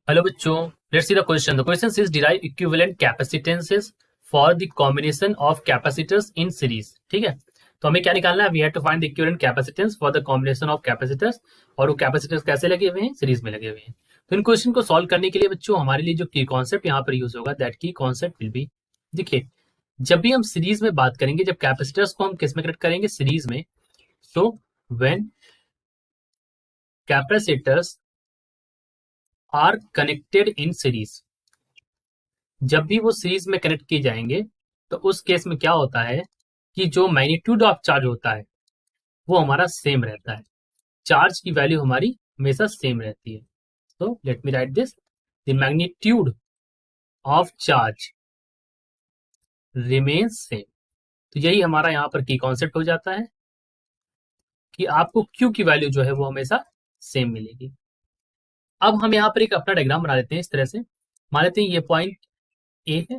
Hello बच्चों, let's see the question. The question is derive equivalent capacitances for the combination of capacitors in series. ठीक है, तो हमें क्या निकालना है? We have to find the equivalent capacitance for the combination of capacitors. और वो कैपेसिटर्स कैसे लगे हुए हैं? सीरीज में लगे हुए हैं. तो इन क्वेश्चन को सॉल्व करने के लिए बच्चों हमारे लिए जो की कॉन्सेप्ट यहाँ पर यूज होगा, दैट की कॉन्सेप्ट विल बी, देखिए, जब भी हम सीरीज में बात करेंगे, जब कैपेसिटर्स को हम किस में कनेक्ट करेंगे? सीरीज में. So when capacitors are connected in series, जब भी वो सीरीज में कनेक्ट किए जाएंगे तो उस केस में क्या होता है कि जो मैग्नीट्यूड ऑफ चार्ज होता है वो हमारा सेम रहता है. चार्ज की वैल्यू हमारी हमेशा सेम रहती है. तो let me right this, the magnitude of charge remains same. तो यही हमारा यहाँ पर की कॉन्सेप्ट हो जाता है कि आपको क्यू की वैल्यू जो है वो हमेशा सेम मिलेगी. अब हम यहाँ पर एक अपना डायग्राम बना लेते हैं. इस तरह से मान लेते हैं ये पॉइंट ए है.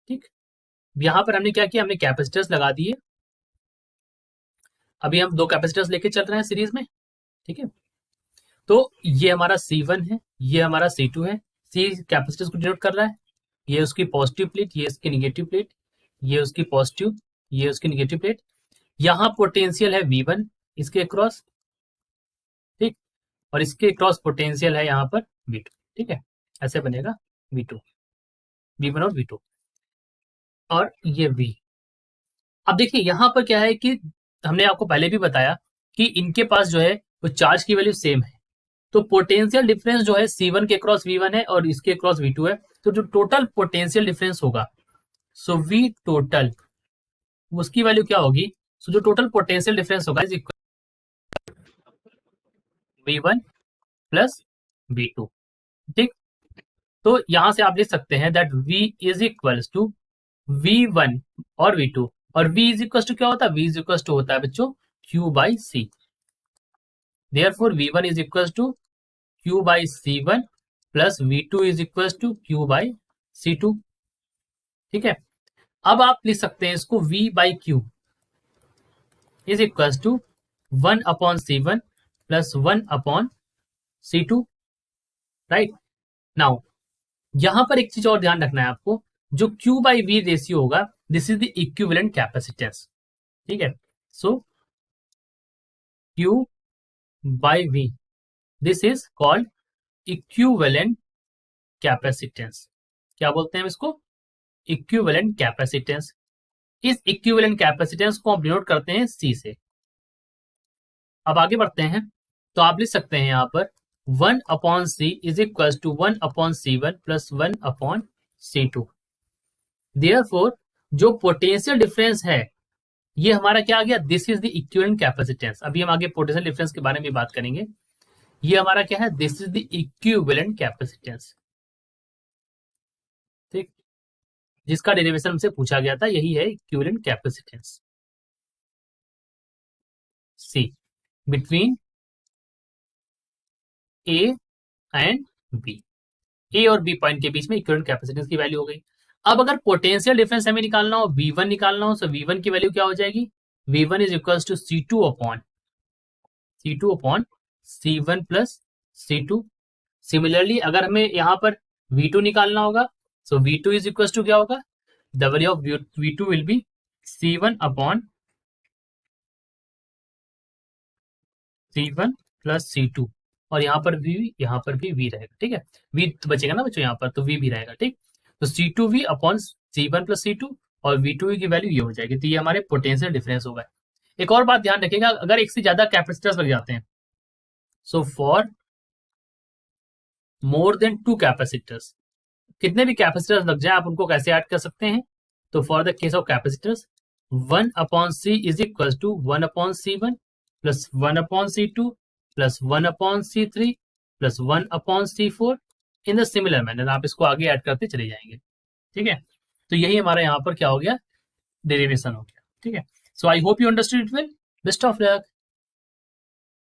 ठीक, यहाँ पर हमने क्या किया? हमने कैपेसिटर्स लगा दिए. अभी हम दो कैपेसिटर्स लेके चल रहे हैं सीरीज में. ठीक है, तो ये हमारा C1 है, ये हमारा C2 है. C कैपेसिटर्स को डिनोट कर रहा है. ये उसकी पॉजिटिव प्लेट, ये इसकी निगेटिव प्लेट, ये उसकी पॉजिटिव, ये उसकी निगेटिव प्लेट. यहाँ पोटेंशियल है V1 इसके क्रॉस. ठीक, और इसके क्रॉस पोटेंशियल है यहाँ पर V2. ठीक है, ऐसे बनेगा V2, V1 और V2 और ये V. अब देखिए यहाँ पर क्या है कि हमने आपको पहले भी बताया कि इनके पास जो है वो चार्ज की वैल्यू सेम है. तो पोटेंशियल डिफरेंस जो है C1 के क्रॉस V1 है और इसके क्रॉस V2 है. तो जो टोटल पोटेंशियल डिफरेंस होगा, सो V टोटल, उसकी वैल्यू क्या होगी? सो जो टोटल पोटेंशियल डिफरेंस होगा is equal V1 plus V2. ठीक, तो यहां से आप लिख सकते हैं that V is equal to V1 और V2. और V इज इक्वल टू क्या होता है? V इज इक्वल टू होता है बच्चों Q by C. Therefore V1 is equals to Q by C1 plus V2 is equals to Q by C2. ठीक है, अब आप लिख सकते हैं इसको V by Q is equals to 1 upon C1 plus 1 upon C2. Right, now यहां पर एक चीज और ध्यान रखना है आपको, जो Q by V रेशियो होगा, this is the equivalent capacitance. ठीक है, सो Q by V, this is called equivalent capacitance. क्या बोलते हैं इसको? Equivalent capacitance. इस इक्विवेलेंट कैपेसिटेंस को हम डिनोट करते हैं C से. अब आगे बढ़ते हैं, तो आप लिख सकते हैं यहाँ पर 1 upon C is equal to 1 upon C1 plus 1 upon C2. Therefore जो पोटेंशियल डिफरेंस है ये हमारा क्या आ गया? This is the equivalent capacitance. अभी हम आगे पोटेंशियल डिफरेंस के बारे में बात करेंगे. ये हमारा क्या है? This is the equivalent capacitance. ठीक, जिसका डेरिवेशन हमसे पूछा गया था, यही है equivalent capacitance C between A and B. A और B पॉइंट के बीच में इक्विवेलेंट कैपेसिटेंस की वैल्यू हो गई. अब अगर पोटेंशियल डिफरेंस हमें निकालना हो, V1 निकालना हो, तो V1 की वैल्यू क्या हो जाएगी? V1 is equal to C2 upon C1 plus C2. Similarly अगर हमें यहाँ पर V2 निकालना होगा, सो V2 इज इक्वल टू क्या होगा? The value of V2 will be C1 upon C1 plus C2. और यहाँ पर भी V रहेगा. ठीक है, V तो बचेगा ना बच्चों, यहाँ पर तो V भी रहेगा. ठीक, तो C2V upon C1 plus C2 और V2 की वैल्यू ये हो जाएगी. तो ये हमारे पोटेंशियल डिफरेंस होगा. एक और बात ध्यान रखिएगा, अगर एक से ज्यादा कैपेसिटर्स लग जाते हैं, so for more than 2 capacitors, कितने भी कैपेसिटर्स लग जाए आप उनको कैसे ऐड कर सकते हैं? तो for the case of capacitors 1 upon C is equal to 1 upon C1 plus 1 upon C2 plus 1 upon C3 plus 1 upon C4. In the similar manner आप इसको आगे ऐड करते चले जाएंगे. ठीक है, तो यही हमारा यहाँ पर क्या हो गया? डेरिवेशन हो गया. ठीक है, so I hope you understood it well. Best of luck.